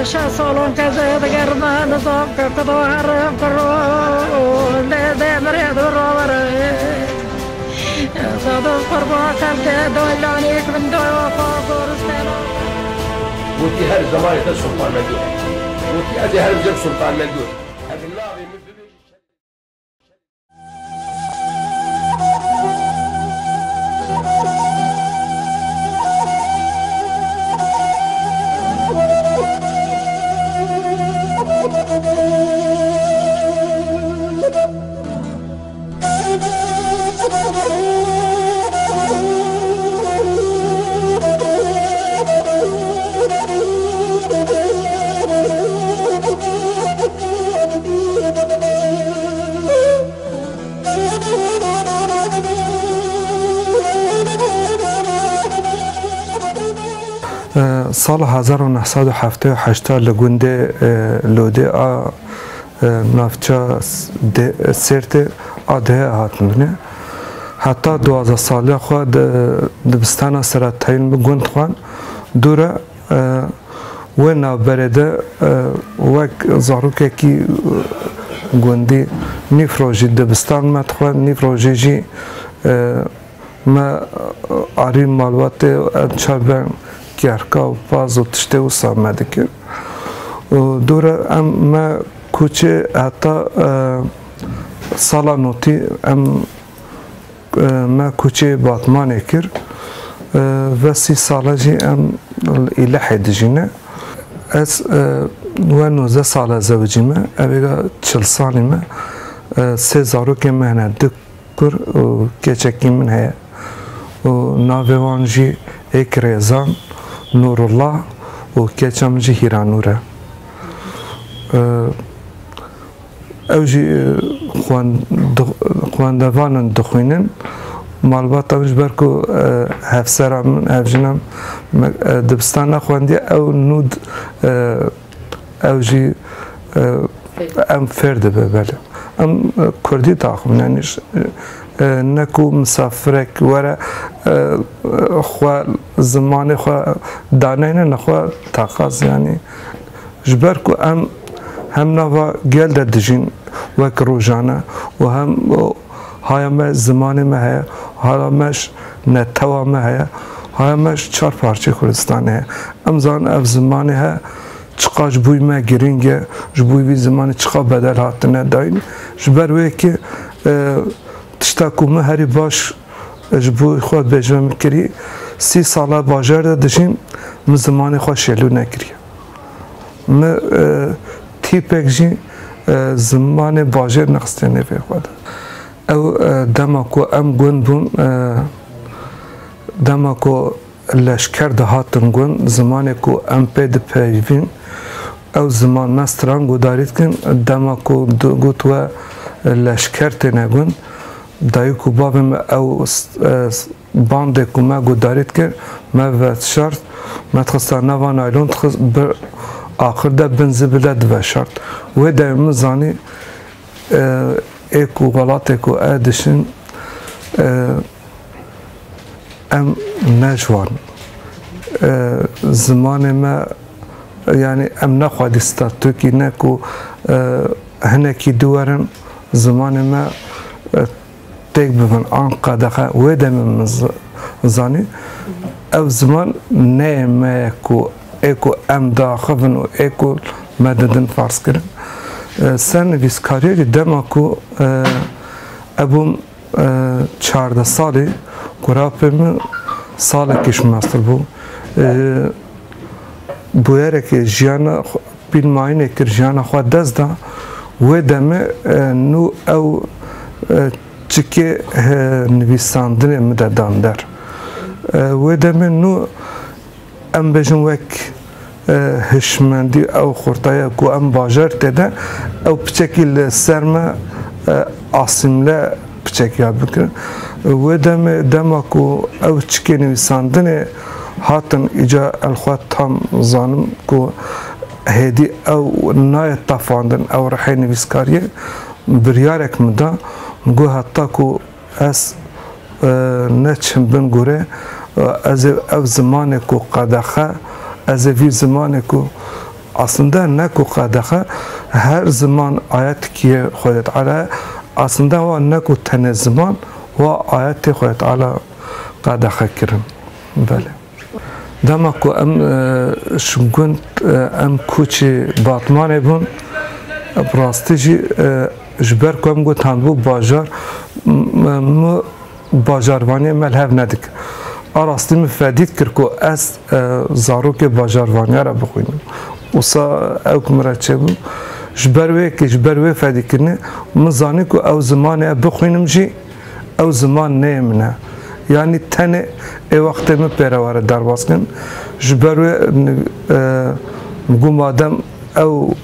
شا سالون که زید گرمه نظام که کدو حرم کرو لیده مرید رو بره صادق قربا کلکه دویلانی کن دوی وفا گورستینا وتي هر زمان سلطان مندور وتي أدي هر جب سلطان مندور هذا النابي من سال 1978 لگونده لوده نافچه سرت آده هاتنه حتی 12 ساله خود دبستان سرات تاین بگوند خوان دوره و نابرده وک زاروکه کی گوندی نیفروژی دبستان متخوان نیفروژی جی ما آری مالوات چربن کارکا و باز و تشته و سامده کرد دوره ما کوچه حتی سالا نوتی ما کوچه باتمانه کرد و 30 ساله جی الهی دجینه از و 19 ساله زوجیمه اویگا 40 سالیمه 3 زاروک مهنه دکر و کچکی من هیا و ناویوان جی ایک ریزان نور الله و کچم جی هیرانوره او جی خواندوانن دخوینن مالبات اوش برکو هفسرم هفجنم دبستان خواندی او نود او جی ام فرده بله ام کردی تاخم یعنی نکو مسافرک وره خواه زمان خواه دانه نخواه تاقاز یعنی جبرکو ام هم نوا گل دجین وک روزانه و هم های ما زمان ما هست های ماش نتوا ما هست های ماش 4 پارچه کردستان هست امزان اف زمان هست چقا جبوی ما گرینگه جبوی وی زمان چقا بدل هاتنه داین جبر وی که تشتاکو ما هری باش جبوی خود بجمع کری 30 ساله باجر داشتیم من زمان خود شلو نکری من تیپک جی زمان باجر نقصه نفی خود او دماکو ام گون بون دماکو لشکر دهاتن گون زمان کو ام پید پیوین او زمان مستران گودارید کن دماکو گوت و لشکر تنگون دایکو بابم او باند کو ما گودارید کن ما و شرط ما تخصا نوان ایلون تخص بر آخر ده بنزبله دو شرط و دایم زانی ایکو غلط ایکو ادشن ام نجوان زمان ما يعني ام نخواد استاتوكي نكو هنكي دورن زمان ما تيك بفن آنقا دخا ويدا من زاني او زمان نيما ايكو ام داخفن و ايكو مددن فارس کرن سن ویسکاری دماکو ابوم 14 سالی کراپم سال کش ماستر بو بویره که جیانا بیل ماینه کر جیانا خود دست دا و دمه نو او چکه نویساندن مددان در و دمه نو ام بجن وک هشمندی او خورتای کو ام باجر تده او بچکیل سرما آسیمله بچکیال بکن و دم کو او چکی نویساندن هاتن ایجا الخوات تام زانم کو هدی او نای تفاندن او رحی نویسکاریه بریارک مدا گو حتی کو اس نچم بن گوره از او زمان کو قدخه از وی زمان کو aslında neko qadaxa her zaman ayet ki Xwedê Teala aslında wa neko tene zaman wa ayet Xwedê Teala qadaxa kirin. Bele. Dema ku em şgund em kuçi Batmanê bûn rastî jî ji ber ku em gotan bû bajar min bajarvaniyê me li hev nedik. A rastî min fedît kir ku ez zarokê bajarvaniya re bixwînim. Wisa ew ku min re çêbû ji ber wê ji ber wê fedîkirinê min zanî ku ew zimanê ev bixwînim jî ew ziman neyê min e. Yani tenê ê wextê min pêreware derbas kirin ji ber wê got madem ew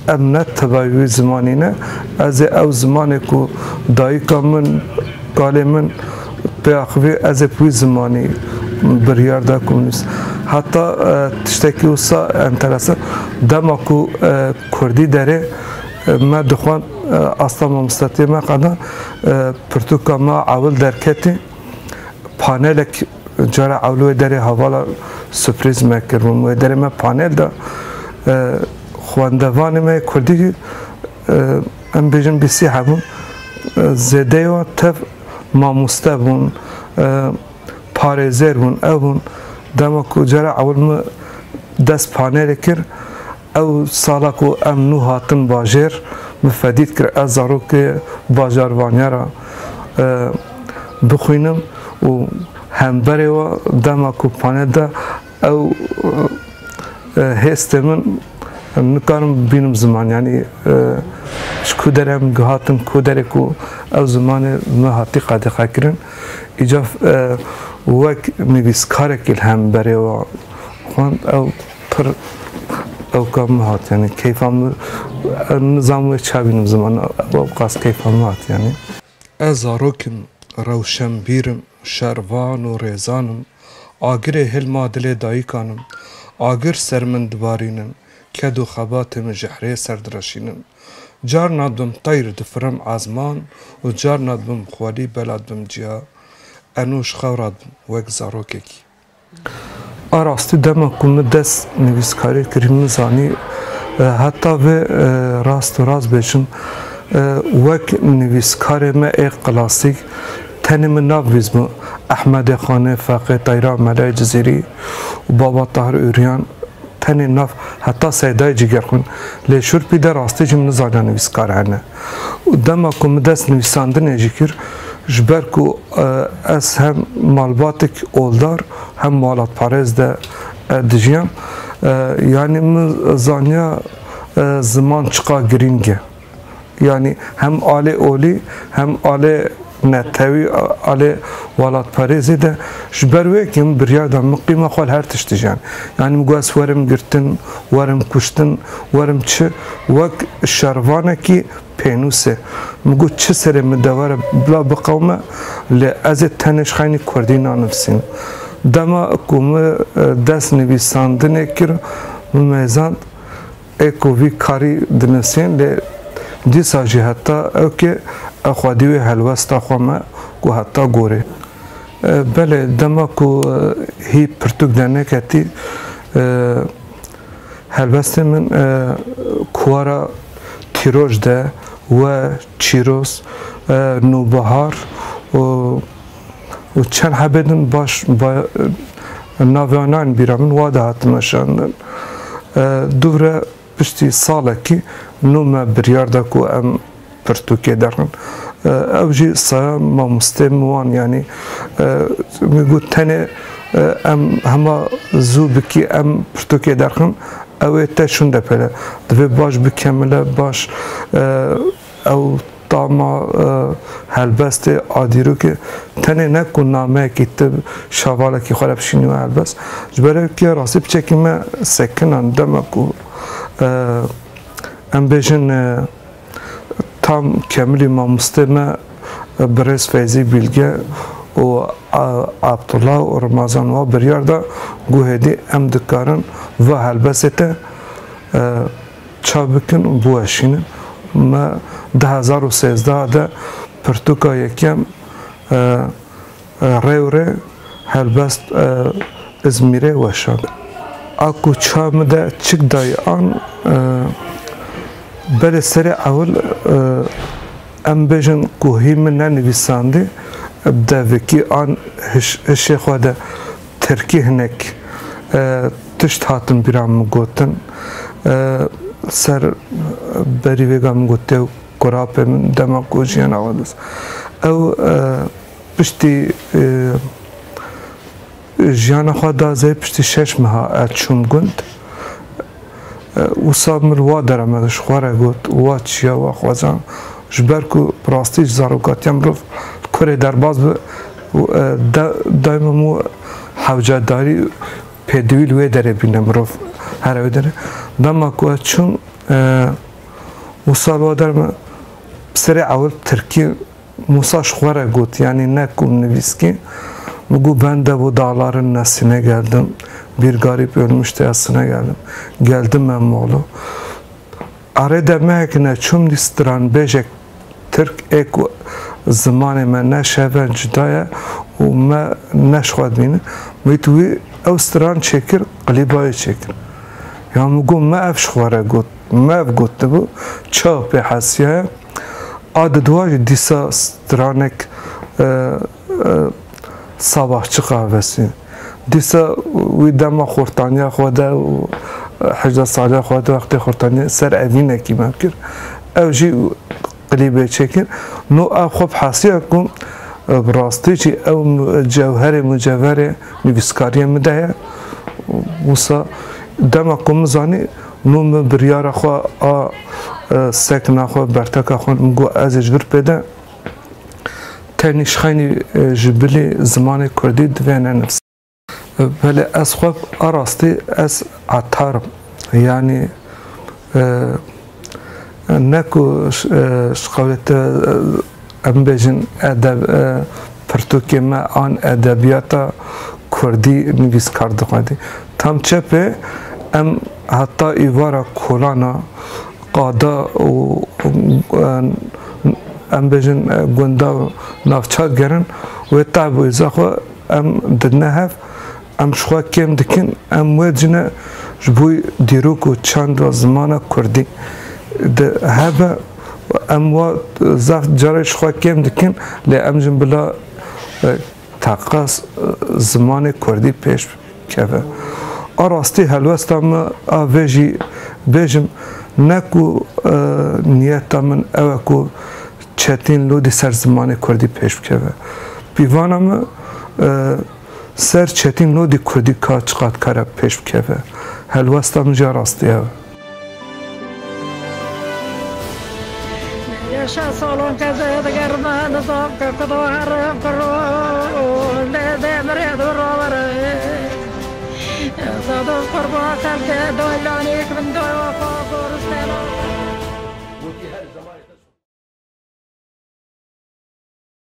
em ne tevayî wî zimanî ne ez ê ew zimanê ku dayîka min kalê min pê axivê ez ê wî zimanî biryar da ku min heta tiştekî wisa enteresan dema ku Kurdî derê me dixwand asta mamostetiyê me qeda pirtûka me awil derketî panelek cara awil wê derê hevala sürprîz me kirbûn wê derê me panel da xwendevanê me Kurdî em bêjin bîsî hebûn zêdeyê wan tev mamoste bûn parêzer bûn ew bûn dema ku cara awil me dest panelê kir ew sala ku em nû hatin bajêr min fedît kir ez zarokê bajarvaniya ra bixwînim û hemberê wa dema ku panel da ew hêstê min nikarim bînim ziman yani ji ku derê em gihatin ku derê ku ew zimanê me hatî qedexa kirin îca wek nivîskarekî li hemberê wa xwend ew pir ew ka min hat yani keyfa min nizam wê çabînim ziman ew qas keyfa min hat yani ez zarokim rewşenbîrim şervan û rêzanim agirê hilma dilê dayîkanim agir ser min dibarînin ked û xebatê min ji herê serdireşînin carna dibim teyr difirim ezman û carna dibim xwedî bela dibim ciya enû ji xewra dibim wek zarokekî. A rastî dema ku min dest nivîskarî kirî min zanî heta vê rast û rast bêjim wek nivîskarê me ê klasîk tenê min navîzbû Ehmedê Xanê Feqê Teyra Melê Cizîrî û Baba Tahir Ûriyan tenê nav heta Seydayê Cigerxwîn lê şûrpî de rastî jî min nizaniya nivîskar hene û dema ku min dest nivîsandinê jî kir ji ber ku ez hem malbatek oldar hem malatparêz de dijiyam yani min zaniya ziman çiqa girîng e yani hem alê olî hem alê netewî alê walatparêzê de ji ber wê kî min biryar da min qîma xwe li her tiştî jiyan yani min got ez werim girtin werim kuştin werim çi wek şervanekî pênûsê min got çi serê min de were bila biqewme lê ez ê tenê ji xeynî Kurdî nanivîsînim dema ku min dest nivîsandinê kir min mêzand ê ku vî karî dinivîsîn lê dîsa jî heta ew kê xwedî wê helwesta xwe me ku heta gorê belê dema ku hî pirtûk de neketî helbestê min kuwara tîroj de we çîroz nûbihar û çend hebê din baş naviyanan bîra min wa de hatime şandin dûvre piştî salekî nû me biryar da ku em pirtûkê derxin ew jî saya mamostê min wan yani min got tenê em hema zû bikî em pirtûkê derxin ew ê te şûn de pêle divê baş bikemile baş ew tama helbestê adîrokê tenê ne ku nameyekî tib şavalekî xwe re bişînî we helbest ji ber evkî rastî piçekî me sekinan dema ku em bêjin tam kemilî mamostê me Birêz Feyzî Bilge û Abdullah û Ramazan wa biryar da got hêdî em dikarin ve helbestê te çav bikin û biweşînin me 2013 de pirtûka yekêm rêwrê helbest İzmîrê weşand. اكو چام ده چك داي آن بل سر اول ام بجن کوهی من ننویسانده بده وکی آن هشی خواده ترکی هنک تشت هاتن بیرام گوتن سر بری وگام گوته و قرابه من دما کوجیان آوادس او پشتی جیان خواده زی پشتی 6 ماه چون گند و سامر وا درمدش خواره گوت وا چیا وا خوازم جبر کو پراستیج زاروکاتیم رو کره درباز دایم مو حوجه داری پیدویل وی داره بینم رو هر وی داره دما کو چون موسا درم سر اول ترکی موسا خواره گوت یعنی نکم نویسکی مگو بنده bu dağların nesine geldim bir garip ölmüştü yasına geldim ben moğlu arada mekne çum distran bejek Türk ek zamanı men ne şeven cüdaya و ما نشخواد بینه میتوی اوستران çekir قلیبای çekir ya مگو ما افش خواره گوت ما اف گوت bu çağ به حسیه adı duvar disa stranek sabahçı kahvesi disa وی دما خورتانیا خواده و حجه ساله خواده وقتی خورتانیا سر اوینه کی ممکن او جی قلیبه چکر نو او خوب حسیه کن براستی چی او جوهر مجوهر نویسکاری مده موسا دما کم زانی نو بریار خوا سکنا خوا برتکا خوا مگو از اجبر پیده تنیش خیلی جبلی زمان کردی دوینه نفس ولی از خواب آراستی از عطارم یعنی نکو شقاوت ام بجن ادب پرتوکی ما آن ادبیاتا کردی نویس کرده خواهدی تام چپه ام حتی ایوارا کولانا قادا و ام بجن گوندا نافچات گرن و تعبو ازاخو ام ددنه هف ام شخوا کم دکن ام ویدجنه جبوی دیروک و چند زمان کردی ده هبه ام و زفت جاره شخوا کم دکن لی ام جن بلا تقاس زمان کردی پیش کفه آراستی هلوست ام آویجی بیجم نکو نیتا من اوکو چتین لودی سر زمان کردی پیش کفه بیوانم سر چتین لودی کردی که چقدر کاره پیش کفه هلوستم جا راستیه yaşa solun kazı german zop kado harım karo le demre durur sadım kurba kalke doylanik bin doyo korus